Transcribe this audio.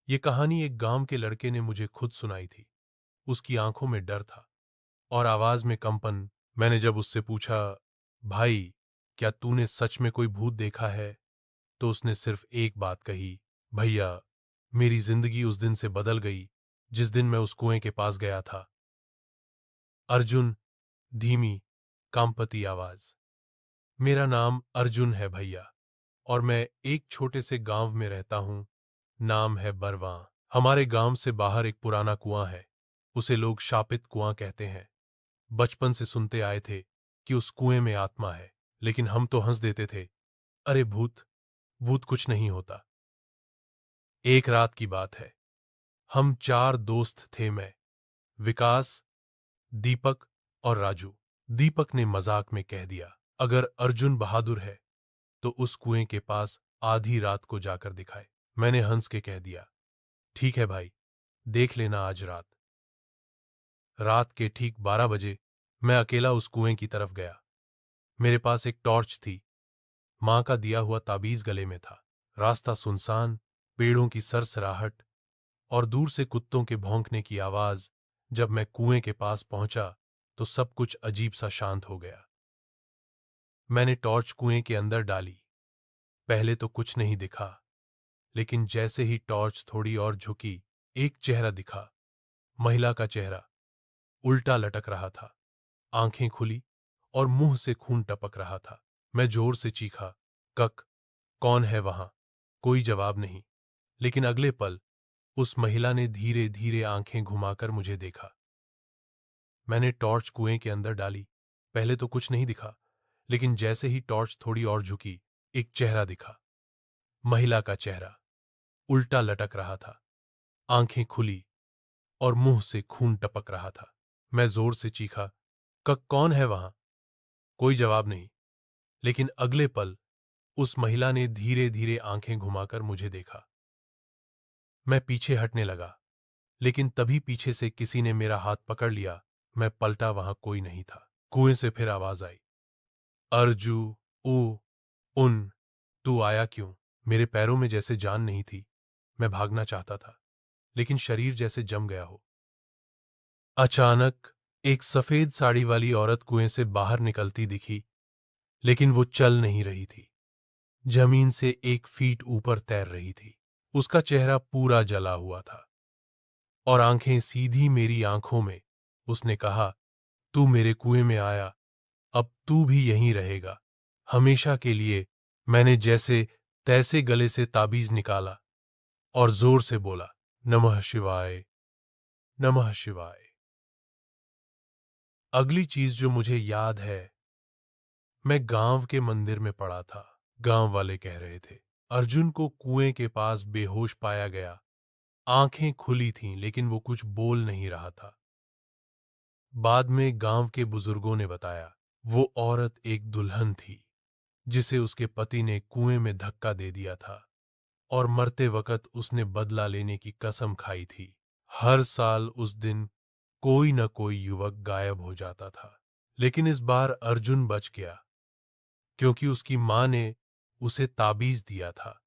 ये कहानी एक गांव के लड़के ने मुझे खुद सुनाई थी। उसकी आंखों में डर था और आवाज में कंपन। मैंने जब उससे पूछा, भाई, क्या तूने सच में कोई भूत देखा है? तो उसने सिर्फ एक बात कही, भैया, मेरी जिंदगी उस दिन से बदल गई जिस दिन मैं उस कुएं के पास गया था। अर्जुन, धीमी, कांपती आवाज। मेरा नाम अर्जुन है भैया, और मैं एक छोटे से गांव में रहता हूं। नाम है बरवां। हमारे गांव से बाहर एक पुराना कुआं है। उसे लोग शापित कुआं कहते हैं। बचपन से सुनते आए थे कि उस कुएं में आत्मा है, लेकिन हम तो हंस देते थे। अरे भूत, भूत कुछ नहीं होता। एक रात की बात है। हम चार दोस्त थे, मैं, विकास, दीपक और राजू। दीपक ने मजाक में कह दिया, अगर अर्जुन बहादुर है तो उस कुएं के पास आधी रात को जाकर दिखाए। मैंने हंस के कह दिया, ठीक है भाई, देख लेना आज रात। रात के ठीक 12 बजे मैं अकेला उस कुएं की तरफ गया। मेरे पास एक टॉर्च थी। मां का दिया हुआ ताबीज गले में था। रास्ता सुनसान, पेड़ों की सरसराहट और दूर से कुत्तों के भौंकने की आवाज। जब मैं कुएं के पास पहुंचा तो सब कुछ अजीब सा शांत हो गया। मैंने टॉर्च कुएं के अंदर डाली। पहले तो कुछ नहीं दिखा, लेकिन जैसे ही टॉर्च थोड़ी और झुकी, एक चेहरा दिखा। महिला का चेहरा, उल्टा लटक रहा था। आंखें खुली और मुंह से खून टपक रहा था। मैं जोर से चीखा, कक, कौन है वहां? कोई जवाब नहीं। लेकिन अगले पल उस महिला ने धीरे धीरे आंखें घुमाकर मुझे देखा। मैंने टॉर्च कुएं के अंदर डाली। पहले तो कुछ नहीं दिखा, लेकिन जैसे ही टॉर्च थोड़ी और झुकी, एक चेहरा दिखा। महिला का चेहरा, उल्टा लटक रहा था। आंखें खुली और मुंह से खून टपक रहा था। मैं जोर से चीखा, कक, कौन है वहां? कोई जवाब नहीं। लेकिन अगले पल उस महिला ने धीरे धीरे आंखें घुमाकर मुझे देखा। मैं पीछे हटने लगा, लेकिन तभी पीछे से किसी ने मेरा हाथ पकड़ लिया। मैं पलटा, वहां कोई नहीं था। कुएं से फिर आवाज आई, अर्जू, ऊ, उन, तू आया क्यों? मेरे पैरों में जैसे जान नहीं थी। मैं भागना चाहता था, लेकिन शरीर जैसे जम गया हो। अचानक एक सफेद साड़ी वाली औरत कुएं से बाहर निकलती दिखी, लेकिन वो चल नहीं रही थी। जमीन से 1 फीट ऊपर तैर रही थी। उसका चेहरा पूरा जला हुआ था और आंखें सीधी मेरी आंखों में। उसने कहा, तू मेरे कुएं में आया, अब तू भी यहीं रहेगा, हमेशा के लिए। मैंने जैसे तैसे गले से ताबीज निकाला और जोर से बोला, नमः शिवाय, नमः शिवाय। अगली चीज जो मुझे याद है, मैं गांव के मंदिर में पड़ा था। गांव वाले कह रहे थे, अर्जुन को कुएं के पास बेहोश पाया गया। आंखें खुली थीं, लेकिन वो कुछ बोल नहीं रहा था। बाद में गांव के बुजुर्गों ने बताया, वो औरत एक दुल्हन थी जिसे उसके पति ने कुएं में धक्का दे दिया था, और मरते वक्त उसने बदला लेने की कसम खाई थी। हर साल उस दिन कोई न कोई युवक गायब हो जाता था, लेकिन इस बार अर्जुन बच गया, क्योंकि उसकी मां ने उसे ताबीज दिया था।